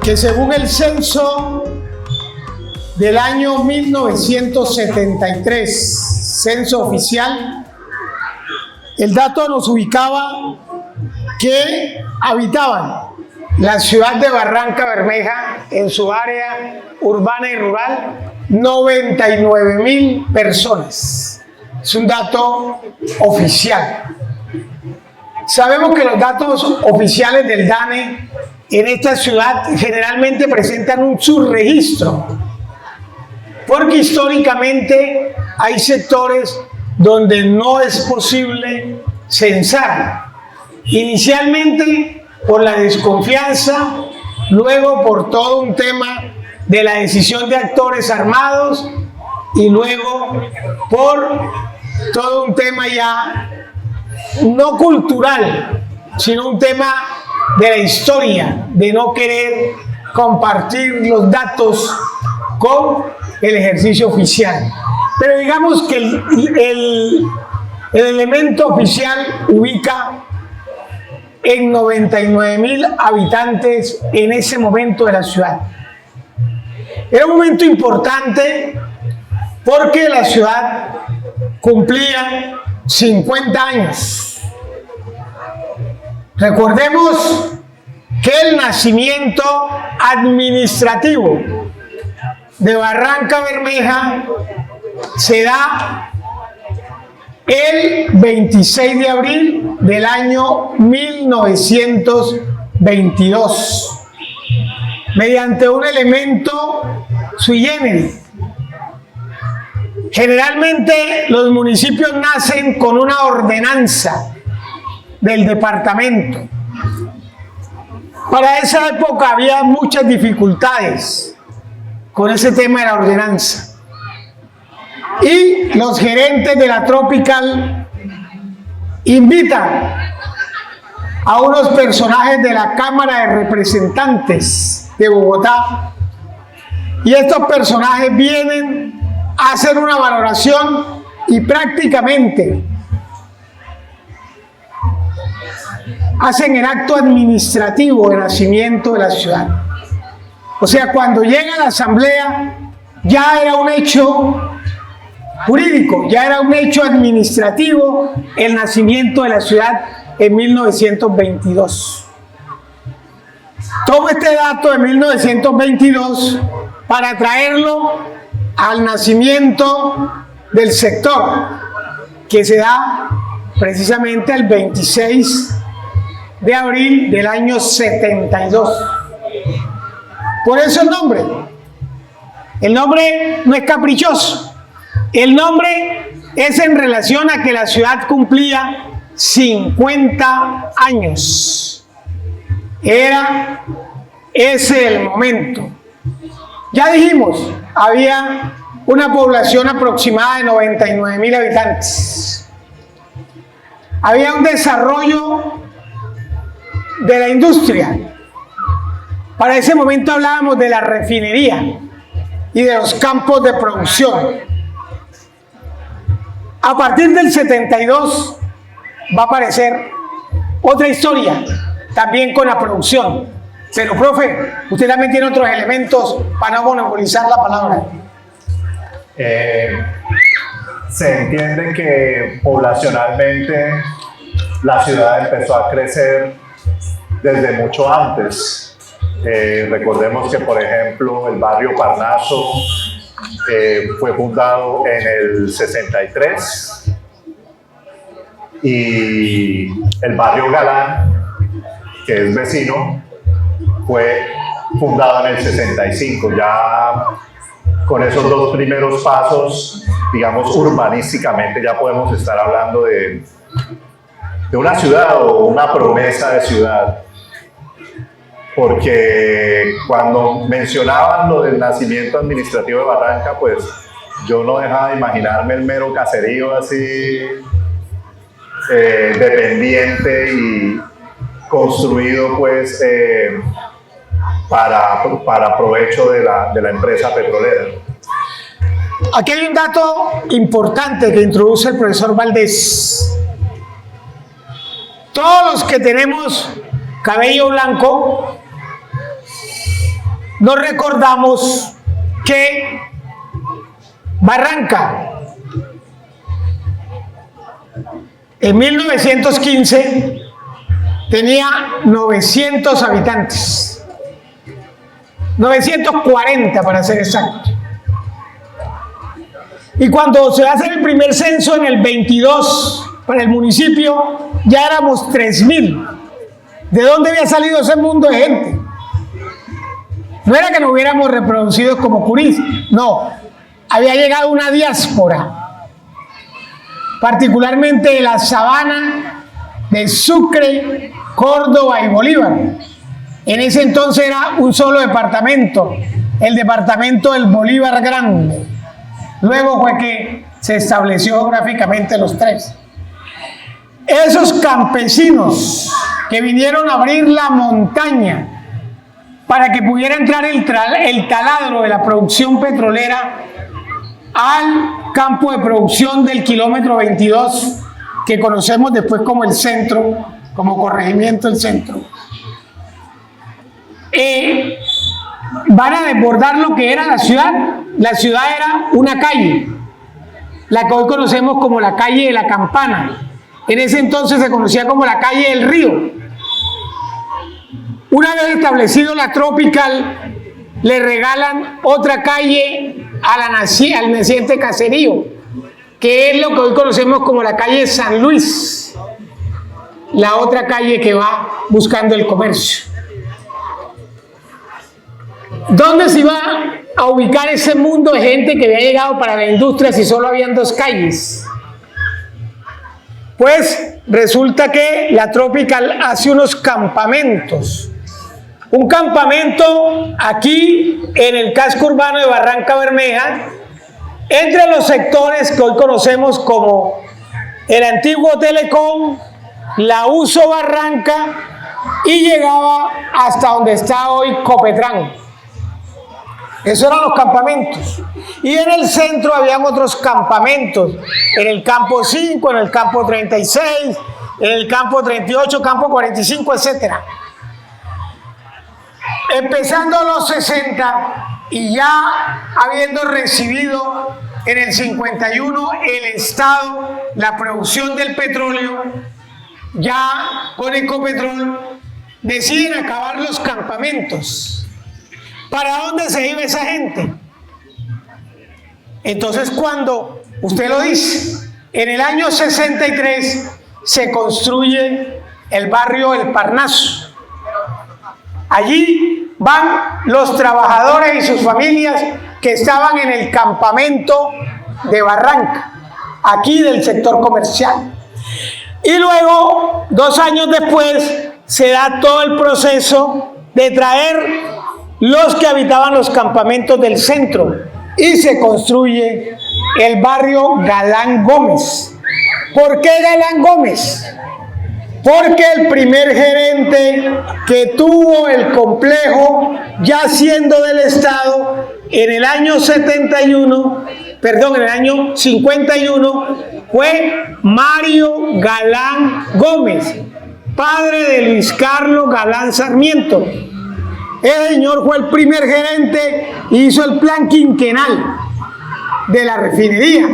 que según el censo del año 1973, censo oficial, el dato nos ubicaba que habitaban la ciudad de Barranca Bermeja en su área urbana y rural 99.000 personas. Es un dato oficial. Sabemos que los datos oficiales del DANE en esta ciudad generalmente presentan un subregistro, porque históricamente hay sectores donde no es posible censar. Inicialmente por la desconfianza, luego por todo un tema de la decisión de actores armados y luego por todo un tema ya no cultural, sino un tema de la historia, de no querer compartir los datos con el ejercicio oficial. Pero digamos que el elemento oficial ubica en 99.000 habitantes en ese momento de la ciudad. Era un momento importante porque la ciudad cumplía 50 años. Recordemos que el nacimiento administrativo de Barranca Bermeja se da el 26 de abril del año 1922, mediante un elemento sui generis. Generalmente los municipios nacen con una ordenanza del departamento. Para esa época había muchas dificultades con ese tema de la ordenanza. Y los gerentes de la Tropical invitan a unos personajes de la Cámara de Representantes de Bogotá, y estos personajes vienen a hacer una valoración y prácticamente hacen el acto administrativo de nacimiento de la ciudad. O sea, cuando llega a la asamblea ya era un hecho jurídico, ya era un hecho administrativo el nacimiento de la ciudad en 1922. Tomo este dato de 1922 para traerlo al nacimiento del sector, que se da precisamente el 26 de abril del año 72. Por eso el nombre no es caprichoso. El nombre es en relación a que la ciudad cumplía 50 años. Era ese el momento. Ya dijimos, había una población aproximada de 99.000 habitantes. Había un desarrollo de la industria. Para ese momento hablábamos de la refinería y de los campos de producción. A partir del 72 va a aparecer otra historia, también con la producción. Pero, profe, usted también tiene otros elementos para no monopolizar la palabra. Se entiende que poblacionalmente la ciudad empezó a crecer desde mucho antes. Recordemos que, por ejemplo, el barrio Parnaso fue fundado en el 63 y el barrio Galán, que es vecino, fue fundado en el 65. Ya con esos dos primeros pasos, digamos, urbanísticamente ya podemos estar hablando de una ciudad o una promesa de ciudad. Porque cuando mencionaban lo del nacimiento administrativo de Barranca, pues yo no dejaba de imaginarme el mero caserío así, dependiente y construido pues para provecho de la empresa petrolera. Aquí hay un dato importante que introduce el profesor Valdés. Todos los que tenemos cabello blanco nos recordamos que Barranca en 1915 tenía 900 habitantes, 940 para ser exacto. Y cuando se hace el primer censo en el 22 para el municipio, ya éramos 3000. ¿De dónde había salido ese mundo de gente? No era que nos hubiéramos reproducido como Curís, no, había llegado una diáspora, particularmente de la sabana de Sucre, Córdoba y Bolívar. En ese entonces era un solo departamento, el departamento del Bolívar Grande. Luego fue que se estableció geográficamente los tres. Esos campesinos que vinieron a abrir la montaña para que pudiera entrar el taladro de la producción petrolera al campo de producción del kilómetro 22, que conocemos después como el centro, como corregimiento del centro. Van a desbordar lo que era la ciudad. La ciudad era una calle, la que hoy conocemos como la calle de la Campana. En ese entonces se conocía como la calle del río. Una vez establecido la Tropical, le regalan otra calle al naciente caserío, que es lo que hoy conocemos como la calle San Luis, la otra calle que va buscando el comercio. ¿Dónde se iba a ubicar ese mundo de gente que había llegado para la industria si solo habían dos calles? Pues resulta que la Tropical hace unos campamentos. Un campamento aquí en el casco urbano de Barranca Bermeja, entre los sectores que hoy conocemos como el antiguo Telecom, la Uso Barranca, y llegaba hasta donde está hoy Copetrán. Esos eran los campamentos. Y en el centro habían otros campamentos, en el campo 5, en el campo 36, en el campo 38, campo 45, etc. Empezando los 60 y ya habiendo recibido en el 51 el Estado la producción del petróleo, ya con Ecopetrol deciden acabar los campamentos. ¿Para dónde se iba esa gente? Entonces, cuando usted lo dice, en el año 63 se construye el barrio El Parnaso. Allí van los trabajadores y sus familias que estaban en el campamento de Barranca, aquí del sector comercial. Y luego, 2 años después, se da todo el proceso de traer los que habitaban los campamentos del centro y se construye el barrio Galán Gómez. ¿Por qué Galán Gómez? Porque el primer gerente que tuvo el complejo, ya siendo del Estado, en el año 51, fue Mario Galán Gómez, padre de Luis Carlos Galán Sarmiento. El señor fue el primer gerente y hizo el plan quinquenal de la refinería.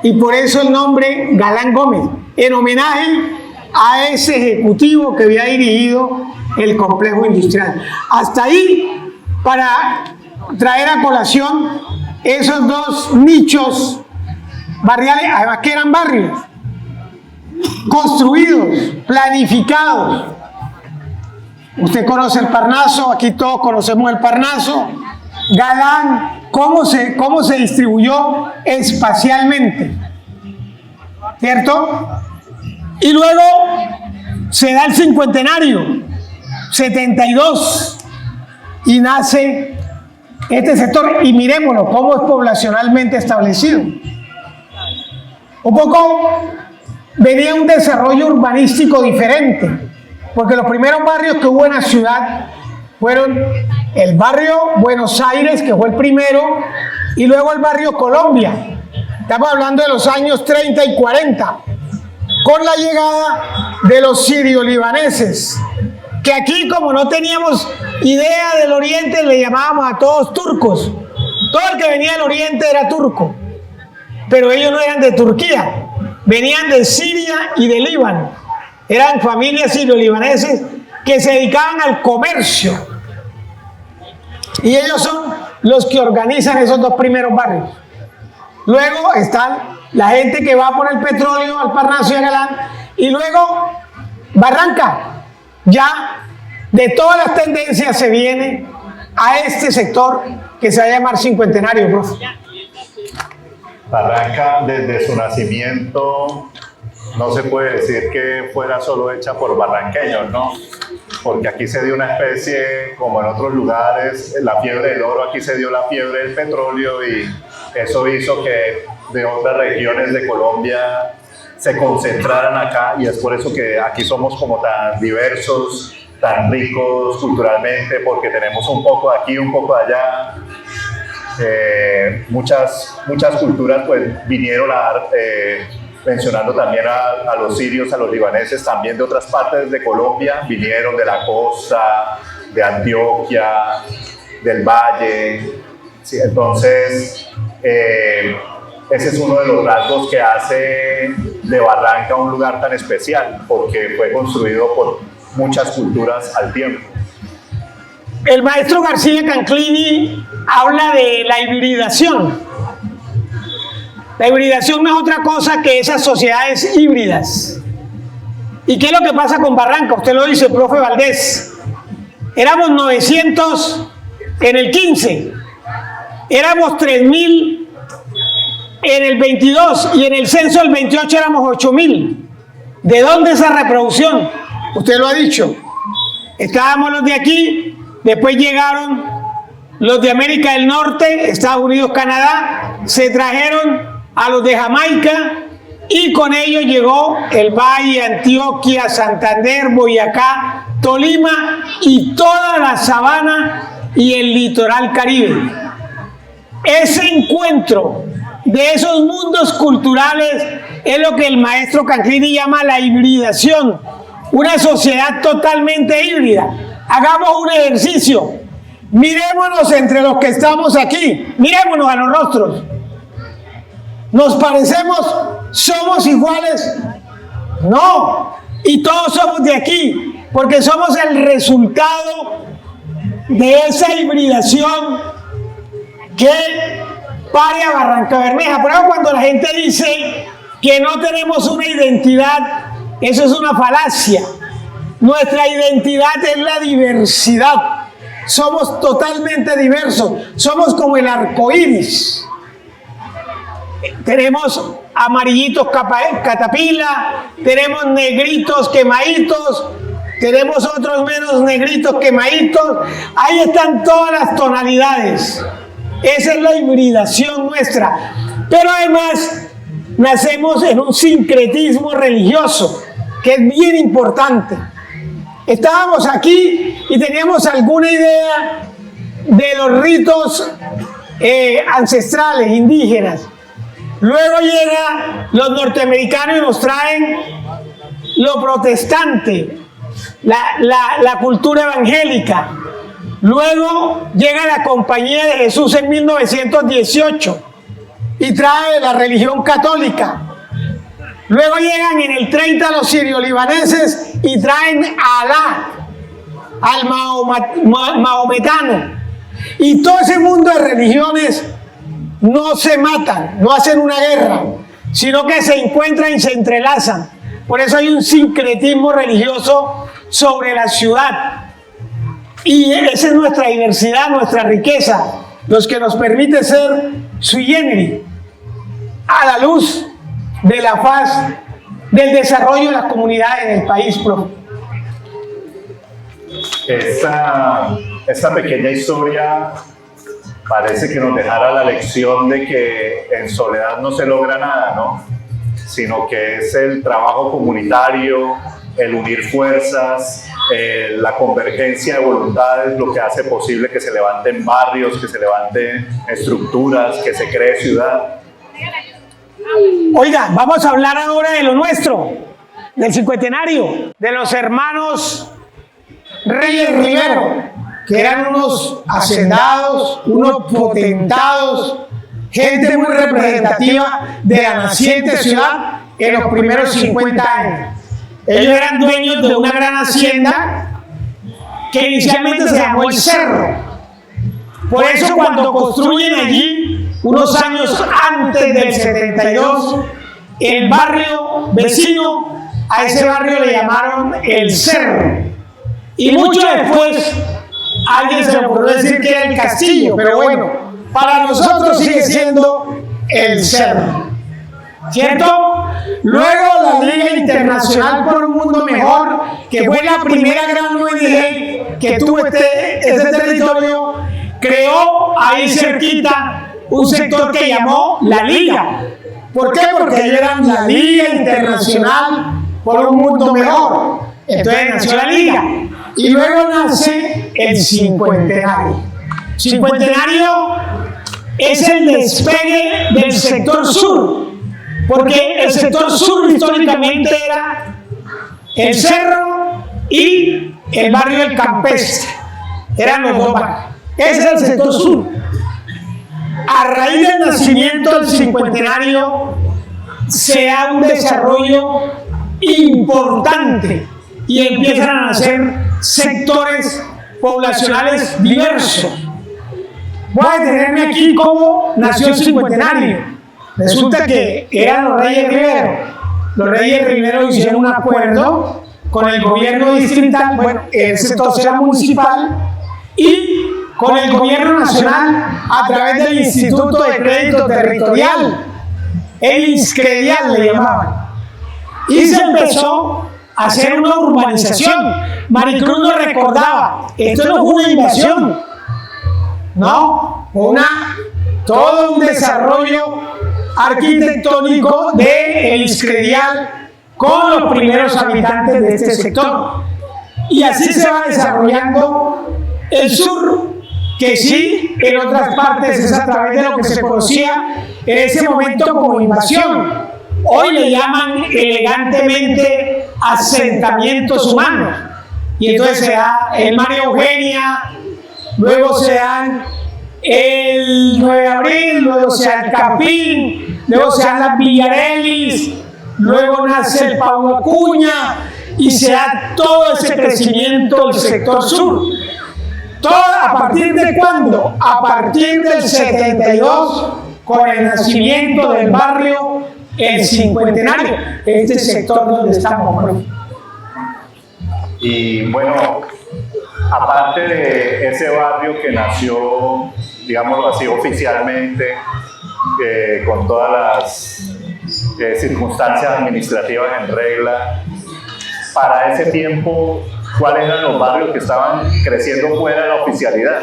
Y por eso el nombre Galán Gómez, en homenaje a ese ejecutivo que había dirigido el complejo industrial. Hasta ahí, para traer a colación esos dos nichos barriales, además que eran barrios construidos, planificados. Usted conoce el Parnaso, aquí todos conocemos el Parnaso. Galán, ¿cómo se distribuyó espacialmente? ¿Cierto? Y luego se da el cincuentenario, 72, y nace este sector. Y miremoslo, cómo es poblacionalmente establecido. Un poco venía un desarrollo urbanístico diferente. Porque los primeros barrios que hubo en la ciudad fueron el barrio Buenos Aires, que fue el primero, y luego el barrio Colombia. Estamos hablando de los años 30 y 40, con la llegada de los sirio-libaneses, que aquí, como no teníamos idea del Oriente le llamábamos a todos turcos. Todo el que venía del Oriente era turco. Pero ellos no eran de Turquía, venían de Siria y de Líbano. Eran familias sirio-libaneses que se dedicaban al comercio. Y ellos son los que organizan esos dos primeros barrios. Luego están la gente que va por el petróleo al Parnaso y a Galán. Y luego Barranca. Ya de todas las tendencias se viene a este sector que se va a llamar Cincuentenario, profe. Barranca, desde su nacimiento, no se puede decir que fuera solo hecha por barranqueños, ¿no? Porque aquí se dio una especie, como en otros lugares, la fiebre del oro, aquí se dio la fiebre del petróleo y eso hizo que de otras regiones de Colombia se concentraran acá y es por eso que aquí somos como tan diversos, tan ricos culturalmente, porque tenemos un poco de aquí, un poco de allá. Muchas culturas pues vinieron a dar, mencionando también a los sirios, a los libaneses, también de otras partes de Colombia, vinieron de la costa, de Antioquia, del valle. Sí, entonces, ese es uno de los rasgos que hace de Barranca un lugar tan especial, porque fue construido por muchas culturas al tiempo. El maestro García Canclini habla de la hibridación. La hibridación no es otra cosa que esas sociedades híbridas. ¿Y qué es lo que pasa con Barranca? Usted lo dice, profe Valdés. Éramos 900 en el 15, éramos 3.000 en el 22 y en el censo del 28 éramos 8.000. ¿De dónde esa reproducción? Usted lo ha dicho. Estábamos los de aquí. Después llegaron los de América del Norte, Estados Unidos, Canadá, se trajeron a los de Jamaica y con ellos llegó el Valle, Antioquia, Santander, Boyacá, Tolima y toda la sabana y el litoral caribe. Ese encuentro de esos mundos culturales es lo que el maestro Canclini llama la hibridación, una sociedad totalmente híbrida. Hagamos un ejercicio, mirémonos entre los que estamos aquí, mirémonos a los rostros. ¿Nos parecemos? ¿Somos iguales? No, y todos somos de aquí, porque somos el resultado de esa hibridación que pare a Barranca Bermeja. Por eso cuando la gente dice que no tenemos una identidad, eso es una falacia. Nuestra identidad es la diversidad. Somos totalmente diversos. Somos como el arco iris. Tenemos amarillitos catapila, tenemos negritos quemaditos, tenemos otros menos negritos quemaditos. Ahí están todas las tonalidades. Esa es la hibridación nuestra. Pero además, nacemos en un sincretismo religioso, que es bien importante. Estábamos aquí y teníamos alguna idea de los ritos ancestrales, indígenas. Luego llegan los norteamericanos y nos traen lo protestante, la cultura evangélica. Luego llega la Compañía de Jesús en 1918 y trae la religión católica. Luego llegan en el 30 los sirio-libaneses y traen a Alá, al maometano. Y todo ese mundo de religiones no se matan, no hacen una guerra, sino que se encuentran y se entrelazan. Por eso hay un sincretismo religioso sobre la ciudad. Y esa es nuestra diversidad, nuestra riqueza, los que nos permite ser sui generis, a la luz de la faz del desarrollo de las comunidades en el país, profe. Esta pequeña historia parece que nos dejara la lección de que en soledad no se logra nada, ¿no? Sino que es el trabajo comunitario, el unir fuerzas, la convergencia de voluntades, lo que hace posible que se levanten barrios, que se levanten estructuras, que se cree ciudad. Oiga, vamos a hablar ahora de lo nuestro, del cincuentenario, de los hermanos Reyes Rivero. que eran unos hacendados, unos potentados, gente muy representativa de la naciente ciudad en los primeros 50 años. Ellos eran dueños de una gran hacienda que inicialmente se llamó El Cerro. Por eso cuando construyen allí, unos años antes del 72, el barrio vecino, a ese barrio le llamaron El Cerro. Y mucho después, alguien se le ocurrió decir que era El Castillo, pero bueno, para nosotros sigue siendo El Cerro. ¿Cierto? Luego la Liga Internacional por un Mundo Mejor, que fue la primera gran ONG que tuvo este territorio, creó ahí cerquita un sector que llamó la Liga. ¿Por qué? Porque ellos eran la Liga Internacional por un Mundo Mejor. Entonces nació la Liga. Y luego nace el Cincuentenario. Cincuentenario es el despegue del sector sur, porque el sector sur históricamente era El Cerro y el barrio del Campestre. Eran los dos barrios. Ese es el sector sur. A raíz del nacimiento del Cincuentenario se da un desarrollo importante y empiezan a nacer sectores poblacionales diversos. Voy a detenerme aquí cómo nació el Cincuentenario. Resulta que eran los Reyes Riveros. Los Reyes Riveros hicieron un acuerdo con el gobierno distrital, bueno, ese entonces era municipal, y con el gobierno nacional a través del Instituto de Crédito Territorial, el INSCREDIAL le llamaban. Y se empezó a hacer una urbanización. Maricruz nos recordaba, esto no fue una invasión, no, todo un desarrollo arquitectónico del INSCREDIAL con los primeros habitantes de este sector. Y así se va desarrollando el sur, que sí, en otras partes es a través de lo que se conocía en ese momento como invasión. Hoy le llaman elegantemente asentamientos humanos. Y entonces se da el María Eugenia, luego se dan el 9 de abril, luego se da el Capín, luego se dan las Villarelis, luego nace el Pablo Acuña y se da todo ese crecimiento del sector sur. ¿Todo a partir de cuándo? A partir del 72, con el nacimiento del barrio El Cincuentenario, este sector donde estamos. Y bueno, aparte de ese barrio que nació, digámoslo así, oficialmente, con todas las circunstancias administrativas en regla, para ese tiempo, ¿cuáles eran los barrios que estaban creciendo fuera de la oficialidad?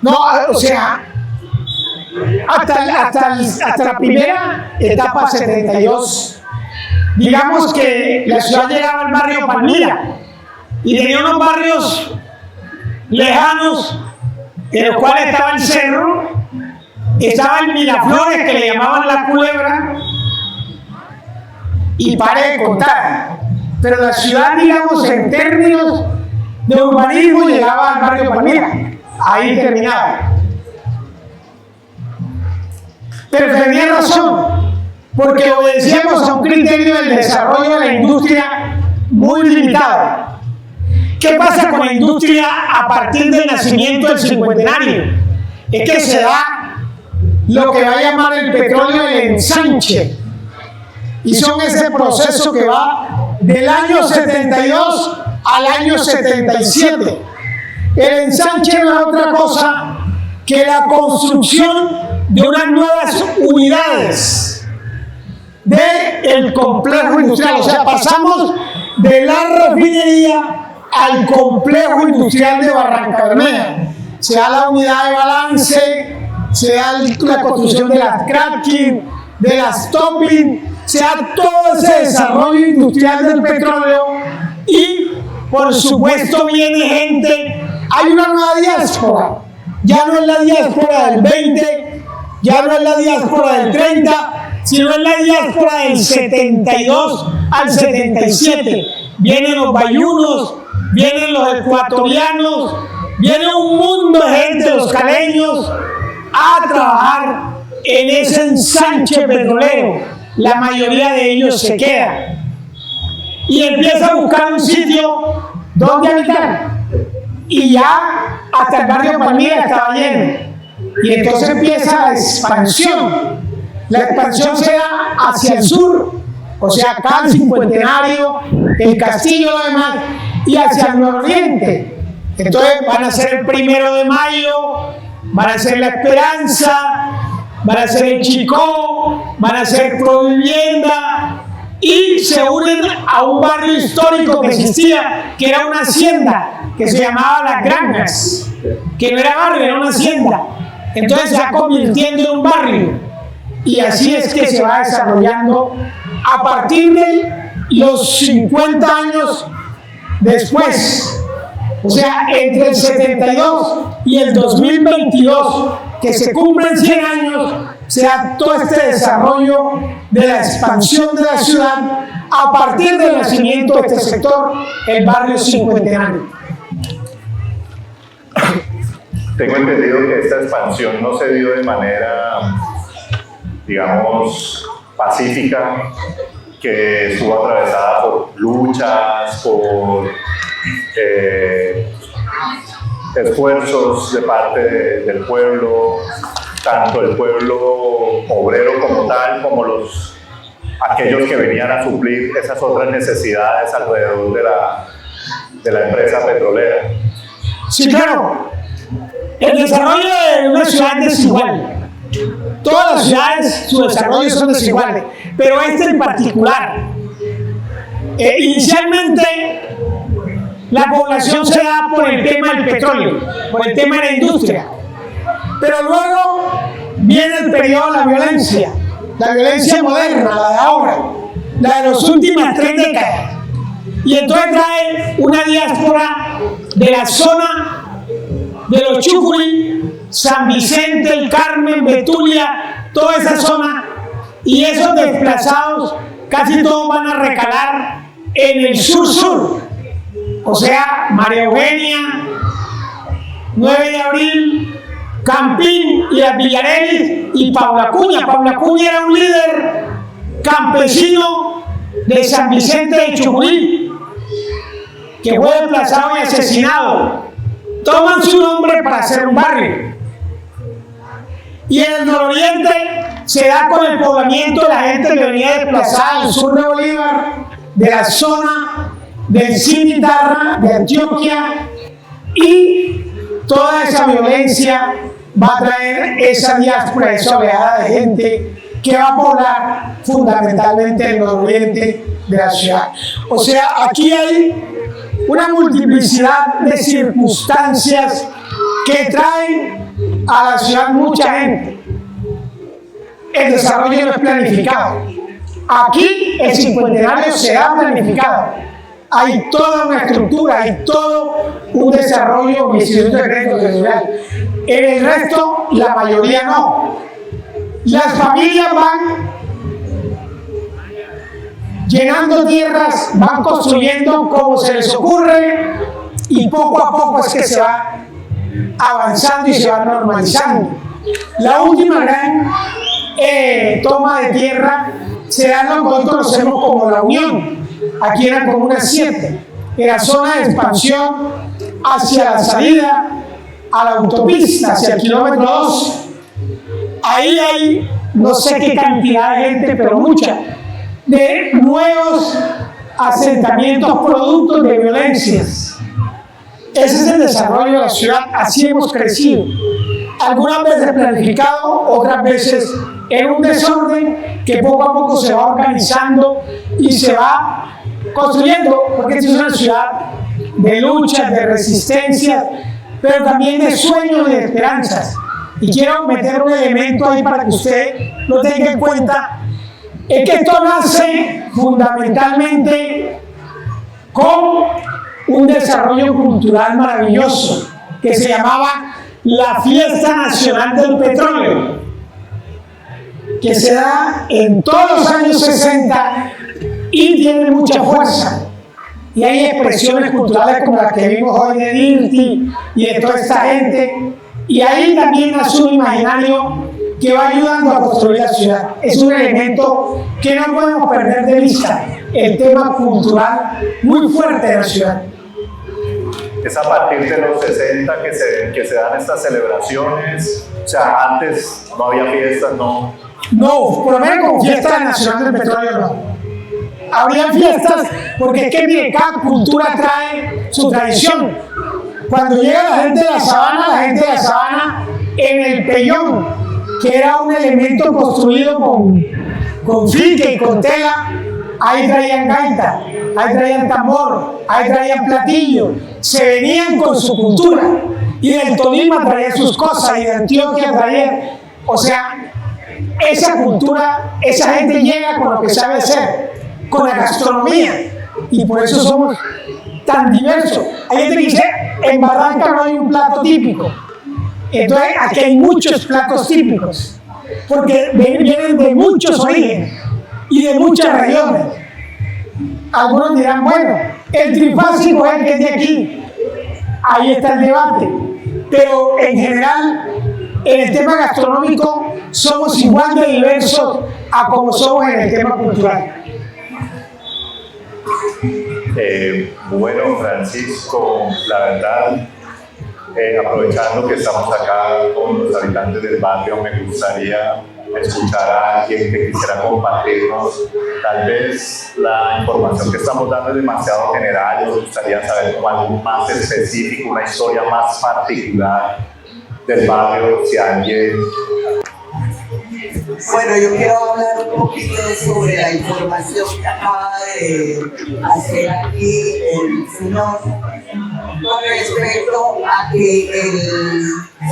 No, o sea, hasta la primera etapa 72, digamos que la ciudad llegaba al barrio Palmira y tenía unos barrios lejanos en los cuales estaba el Cerro, estaba el Miraflores, que le llamaban la Culebra, y pare de contar. Pero la ciudad, digamos, en términos de urbanismo, llegaba al barrio Palmira. Ahí terminaba. Pero tenía razón, porque obedecíamos a un criterio del desarrollo de la industria muy limitado. ¿Qué pasa con la industria a partir del nacimiento del Cincuentenario? Es que se da lo que va a llamar el petróleo del ensanche. Y son ese proceso que va del año 72 al año 77. El ensanche no es otra cosa que la construcción de unas nuevas unidades del complejo industrial. O sea, pasamos de la refinería al complejo industrial de Barranca Bermeja. Se da la unidad de balance, se da la construcción de las cracking, de las topping, se da todo ese desarrollo industrial del petróleo y, por supuesto, viene gente. Hay una nueva diáspora. Ya no es la diáspora del 20, ya no es la diáspora del 30, sino es la diáspora del 72 al 77. vienen los bayunos, vienen los ecuatorianos, viene un mundo de gente, los caleños, a trabajar en ese ensanche petrolero. La mayoría de ellos se queda y empieza a buscar un sitio donde habitar. Y ya hasta el barrio Palmira estaba lleno. Y entonces empieza la expansión. La expansión se da hacia el sur, o sea, acá el Cincuentenario, el Castillo, lo demás, y hacia el nororiente. Entonces van a ser el 1 de Mayo, van a ser La Esperanza, van a ser el Chicó, van a ser Provivienda, y se unen a un barrio histórico que existía, que era una hacienda, que se llamaba Las Granjas, que no era barrio, era una hacienda. Entonces se va convirtiendo en un barrio, y así es que se va desarrollando a partir de los 50 años después. O sea, entre el 72 y el 2022, que se cumplen 100 años, se da todo este desarrollo de la expansión de la ciudad a partir del nacimiento de este sector, el barrio Cincuentenario. Tengo entendido que esta expansión no se dio de manera, digamos, pacífica, que estuvo atravesada por luchas, por esfuerzos de parte del pueblo, tanto el pueblo obrero como tal, como aquellos que venían a suplir esas otras necesidades alrededor de la empresa petrolera. Sí, claro. El desarrollo de una ciudad es desigual. Todas las ciudades, su desarrollo son desiguales, pero este en particular. Inicialmente, la población se da por el tema del petróleo, por el tema de la industria. Pero luego viene el periodo de la violencia moderna, la de ahora, la de las últimas 3 décadas. Y entonces trae una diáspora de la zona de los Chucurí, San Vicente, el Carmen, Betulia, toda esa zona, y esos desplazados casi todos van a recalar en el sur-sur, o sea, María Eugenia, 9 de abril, Campín y las Villarelis y Paula Cuña. Paula Cuña era un líder campesino de San Vicente de Chucurí, que fue desplazado y asesinado. Toman su nombre para hacer un barrio. Y en el nororiente se da con el poblamiento de la gente que venía desplazada del sur de Bolívar, de la zona del Cimitarra, de Antioquia, y toda esa violencia va a traer esa diáspora, esa oleada de gente que va a poblar fundamentalmente el nororiente de la ciudad. O sea, aquí hay una multiplicidad de circunstancias que traen a la ciudad mucha gente. El desarrollo no es planificado. Aquí el Cincuentenario se ha planificado. Hay toda una estructura, hay todo un desarrollo, Instituto de Crédito Territorial. En el resto, la mayoría no. Las familias van llenando tierras, van construyendo como se les ocurre, y poco a poco es que se va avanzando y se va normalizando. La última gran toma de tierra se da en lo que nosotros conocemos como La Unión, aquí en la Comuna 7, en la zona de expansión hacia la salida a la autopista, hacia el kilómetro 2. Ahí hay no sé qué cantidad de gente, pero mucha, de nuevos asentamientos productos de violencias. Ese es el desarrollo de la ciudad, así hemos crecido. Algunas veces planificado, otras veces en un desorden que poco a poco se va organizando y se va construyendo, porque esta es una ciudad de luchas, de resistencia, pero también de sueños y de esperanzas. Y quiero meter un elemento ahí para que usted lo tenga en cuenta, es que esto nace fundamentalmente con un desarrollo cultural maravilloso que se llamaba la Fiesta Nacional del Petróleo, que se da en todos los años 60 y tiene mucha fuerza. y hay expresiones culturales como las que vimos hoy de Dirty y de toda esta gente, y ahí también nace un imaginario que va ayudando a construir la ciudad. Es un elemento que no podemos perder de vista, el tema cultural muy fuerte de la ciudad. Es a partir de los 60 que se dan estas celebraciones. O sea, antes no había fiestas, no. No, por lo menos como fiesta nacional del petróleo no. Habría fiestas porque es que mire, cada cultura trae su tradición. Cuando llega la gente de la sabana en el pellón, que era un elemento construido con fique y con tela, ahí traían gaita, ahí traían tambor, ahí traían platillo, se venían con su cultura, y del Tolima traían sus cosas, y de Antioquia traían, o sea, esa cultura, esa gente llega con lo que sabe hacer, con la gastronomía, y por eso somos tan diversos. Hay gente que dice, en Barranca no hay un plato típico, entonces aquí hay muchos platos típicos, porque vienen de muchos orígenes y de muchas regiones. Algunos dirán, bueno, el trifásico es el que es de aquí, ahí está el debate, pero en general, en el tema gastronómico, somos igual de diversos a como somos en el tema cultural. Bueno, Francisco, la verdad, aprovechando que estamos acá con los habitantes del barrio, me gustaría escuchar a alguien que quisiera compartirnos. Tal vez la información que estamos dando es demasiado general. Nos gustaría saber algo más específico, una historia más particular del barrio, si alguien... Bueno, yo quiero hablar un poquito sobre la información que acaba de hacer aquí el señor con respecto a que el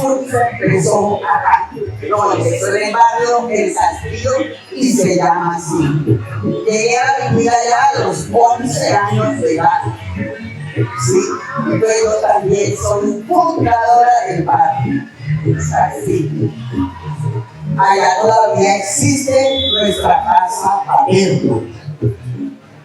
surf empezó acá. No, empezó en el barrio El Castillo y se llama así. Llegué a vivir allá a los 11 años de edad. Sí, pero también soy fundadora del barrio. Es así. Allá todavía existe nuestra casa Palermo.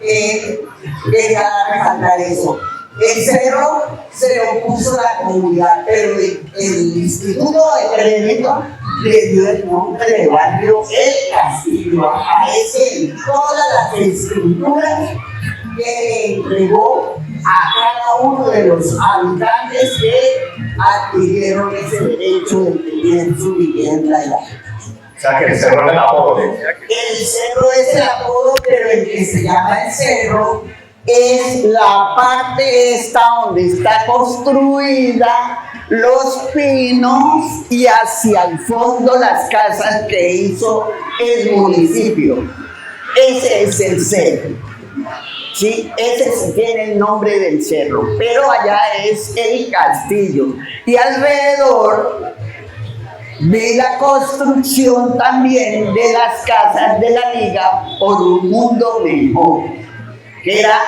Quería resaltar eso. El cerro se le opuso a la comunidad, pero el Instituto de Crédito le dio el nombre de barrio El Castillo. Aparece en todas las escrituras que le entregó a cada uno de los habitantes que adquirieron ese derecho de tener su vivienda allá. O sea, que el cerro es el apodo. El cerro es el apodo, pero el que se llama el cerro es la parte esta donde está construida los pinos y hacia el fondo las casas que hizo el municipio. Ese es el cerro. Sí, ese sí tiene el nombre del cerro, pero allá es el castillo. Y alrededor vi la construcción también de las casas de la Liga por un mundo mejor, que era,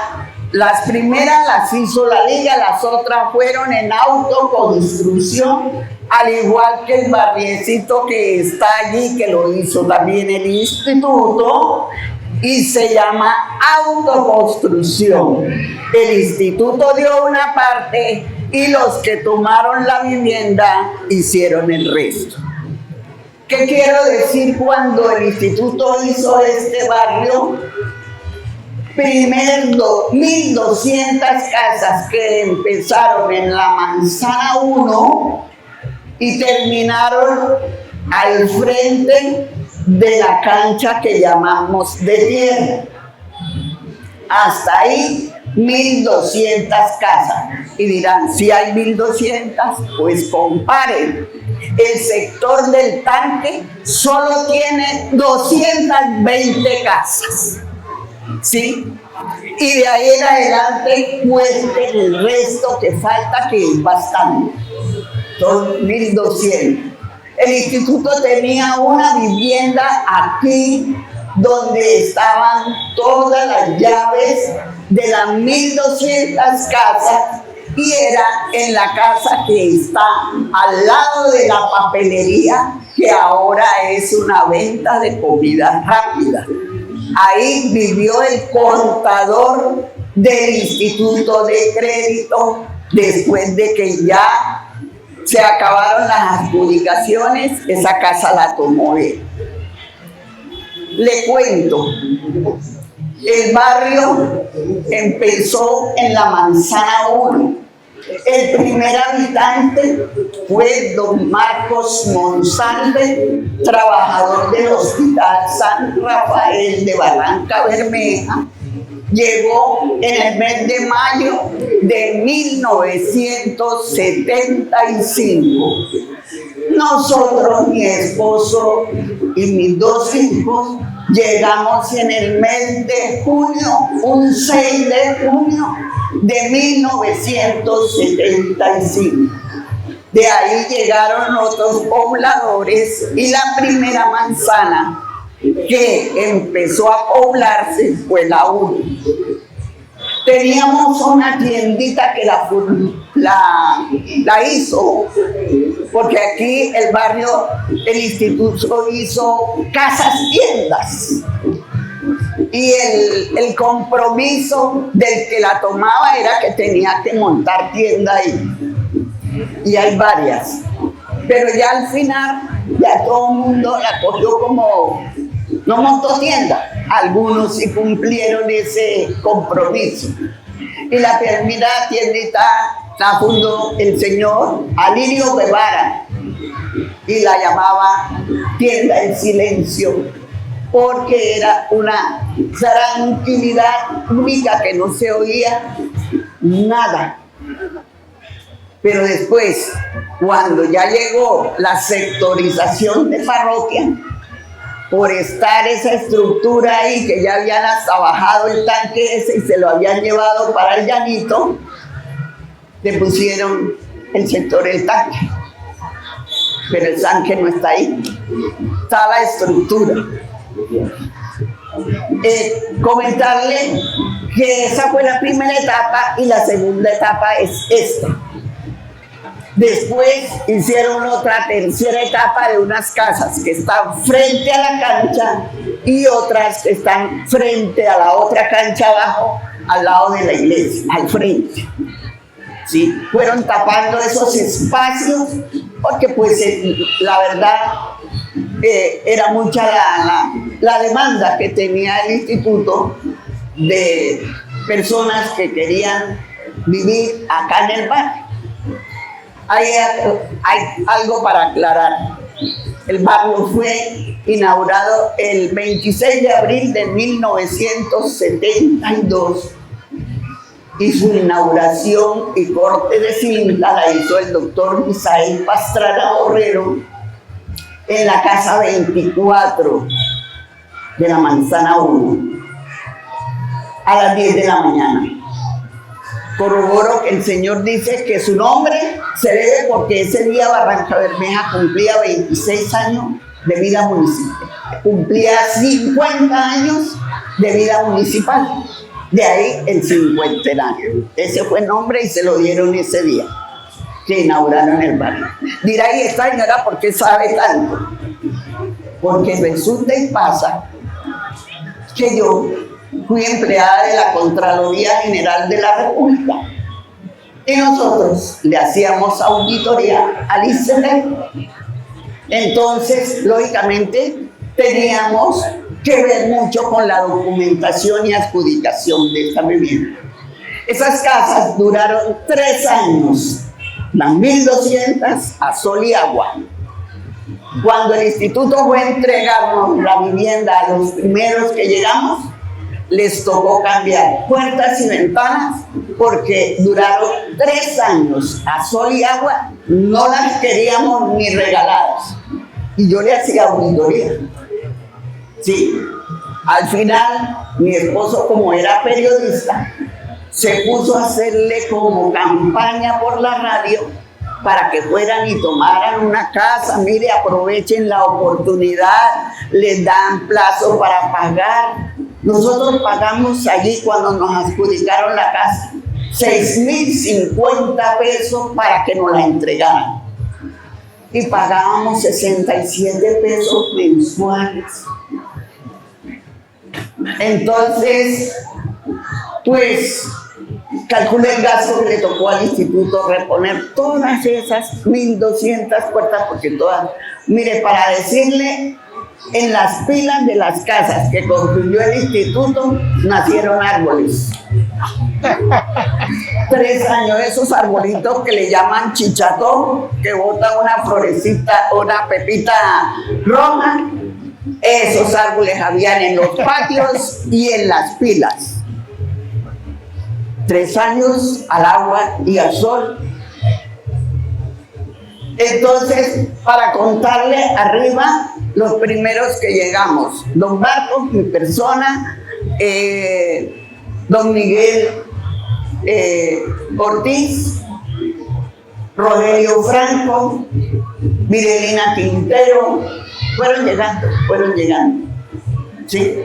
las primeras las hizo la Liga, las otras fueron en autoconstrucción, al igual que el barriecito que está allí, que lo hizo también el instituto, y se llama autoconstrucción. El instituto dio una parte y los que tomaron la vivienda hicieron el resto. ¿Qué quiero decir cuando el instituto hizo este barrio? Primero 1.200 casas que empezaron en la Manzana 1 y terminaron al frente de la cancha que llamamos de tierra. Hasta ahí 1.200 casas. Y dirán, si hay 1.200, pues comparen. El sector del tanque solo tiene 220 casas. ¿Sí? Y de ahí en adelante cuenten el resto que falta, que es bastante. Son 1.200. El instituto tenía una vivienda aquí donde estaban todas las llaves de las 1.200 casas y era en la casa que está al lado de la papelería, que ahora es una venta de comida rápida. Ahí vivió el contador del Instituto de Crédito después de que ya se acabaron las adjudicaciones. Esa casa la tomó él. Le cuento, el barrio empezó en la Manzana 1. El primer habitante fue don Marcos Monsalve, trabajador del Hospital San Rafael de Barranca Bermeja. Llegó en el mes de mayo de 1975. Nosotros, mi esposo y mis dos hijos, llegamos en el mes de junio, un 6 de junio de 1975. De ahí llegaron otros pobladores y la primera manzana que empezó a poblarse fue la 1. Teníamos una tiendita que la hizo, porque aquí el barrio, el instituto hizo casas tiendas. Y el compromiso del que la tomaba era que tenía que montar tienda ahí. Y hay varias. Pero ya al final, ya todo el mundo la cogió como, no montó tienda. Algunos sí cumplieron ese compromiso. Y la primera tiendita la fundó el señor Alirio Guevara. Y la llamaba Tienda en Silencio, porque era una tranquilidad única que no se oía nada. Pero después, cuando ya llegó la sectorización de parroquia, por estar esa estructura ahí, que ya habían hasta bajado el tanque ese y se lo habían llevado para el llanito, le pusieron el sector del tanque. Pero el tanque no está ahí, está la estructura. Comentarle que esa fue la primera etapa y la segunda etapa es esta. Después hicieron otra tercera etapa de unas casas que están frente a la cancha y otras que están frente a la otra cancha abajo, al lado de la iglesia, al frente. ¿Sí? Fueron tapando esos espacios porque pues la verdad era mucha la demanda que tenía el instituto de personas que querían vivir acá en el barrio. Hay algo para aclarar. El barrio fue inaugurado el 26 de abril de 1972 y su inauguración y corte de cinta la hizo el doctor Misael Pastrana Borrero en la casa 24 de la Manzana 1 a las 10 de la mañana. Corroboro que el señor dice que su nombre se debe porque ese día Barranca Bermeja cumplía 26 años de vida municipal. Cumplía 50 años de vida municipal. De ahí el cincuentenario. Ese fue el nombre y se lo dieron ese día que inauguraron el barrio. Dirá, ¿y esta señora por qué sabe tanto? Porque resulta y pasa que yo fui empleada de la Contraloría General de la República y nosotros le hacíamos auditoría al ICD. Entonces, lógicamente, teníamos que ver mucho con la documentación y adjudicación de esta vivienda. Esas casas duraron 3 años, las 1.200 a sol y agua. Cuando el instituto fue a entregarnos la vivienda a los primeros que llegamos, les tocó cambiar puertas y ventanas porque duraron 3 años a sol y agua, no las queríamos ni regaladas. Y yo le hacía auditoría. Sí, al final mi esposo, como era periodista, se puso a hacerle como campaña por la radio para que fueran y tomaran una casa. Mire, aprovechen la oportunidad, les dan plazo para pagar. Nosotros pagamos allí cuando nos adjudicaron la casa 6.050 pesos para que nos la entregaran. Y pagábamos 67 pesos mensuales. Entonces, Pues calculé el gasto que le tocó al instituto reponer todas esas 1.200 puertas, porque todas, mire, para decirle, en las pilas de las casas que construyó el instituto nacieron árboles. 3 años, esos arbolitos que le llaman chichatón, que botan una florecita, una pepita roja, esos árboles habían en los patios y en las pilas. 3 años al agua y al sol. Entonces, para contarle arriba, los primeros que llegamos, don Marcos, mi persona, don Miguel Ortiz, Rogelio Franco, Mirelina Quintero, fueron llegando, ¿sí?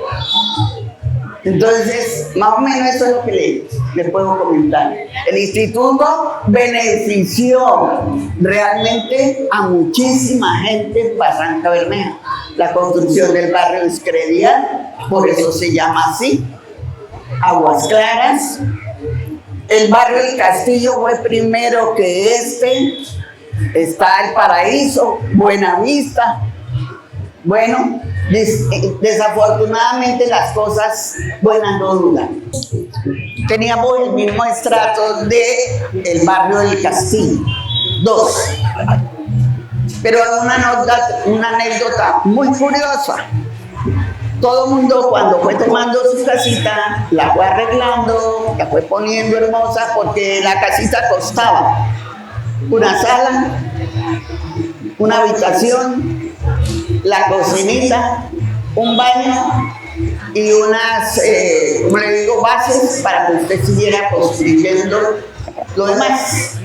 Entonces, más o menos eso es lo que les puedo comentar. El instituto benefició realmente a muchísima gente en Barranca Bermeja. La construcción del barrio Escredial, por eso se llama así, Aguas Claras. El barrio del Castillo fue primero que está El Paraíso, Buenavista. Bueno, desafortunadamente las cosas buenas no duran. Teníamos el mismo estrato del barrio del Castillo, 2. Pero una anécdota muy curiosa. Todo el mundo cuando fue tomando su casita, la fue arreglando, la fue poniendo hermosa, porque la casita costaba una sala, una habitación, la cocinita, un baño y unas, como le digo, bases para que usted siguiera construyendo lo demás.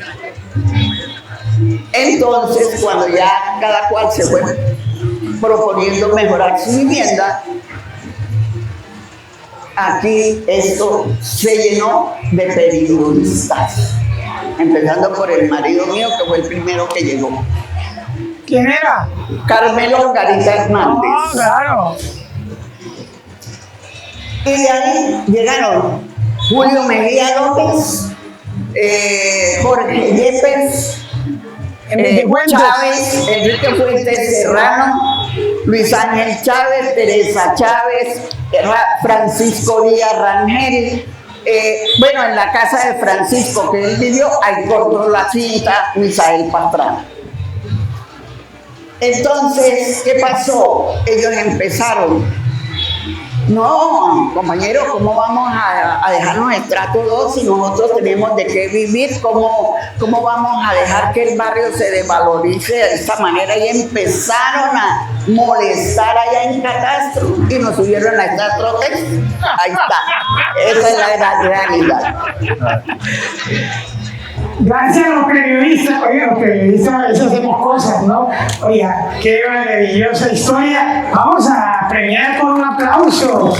Entonces, cuando ya cada cual se fue proponiendo mejorar su vivienda, aquí esto se llenó de periodistas, empezando por el marido mío, que fue el primero que llegó. ¿Quién era? Carmelo Garita Hernández. Ah, claro. Y de ahí llegaron Julio Mejía López, Jorge Yepes, Chávez, Enrique Fuentes Serrano, Luis Ángel Chávez, Teresa Chávez, Francisco Díaz Rangel. Bueno, en la casa de Francisco que él vivió, ahí cortó la cinta Misael Pastrana. Entonces, ¿qué pasó? Ellos empezaron, no, compañeros, ¿cómo vamos a dejarnos estrato 2 si nosotros tenemos de qué vivir? ¿Cómo vamos a dejar que el barrio se desvalorice de esta manera? Y empezaron a molestar allá en Catastro y nos subieron a estrato 3. Ahí está, esa es la realidad. Gracias a los periodistas, oiga, los periodistas a veces hacemos cosas, ¿no? Oiga, qué maravillosa historia. Vamos a premiar con un aplauso.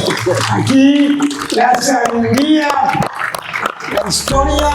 Aquí la sabiduría, la historia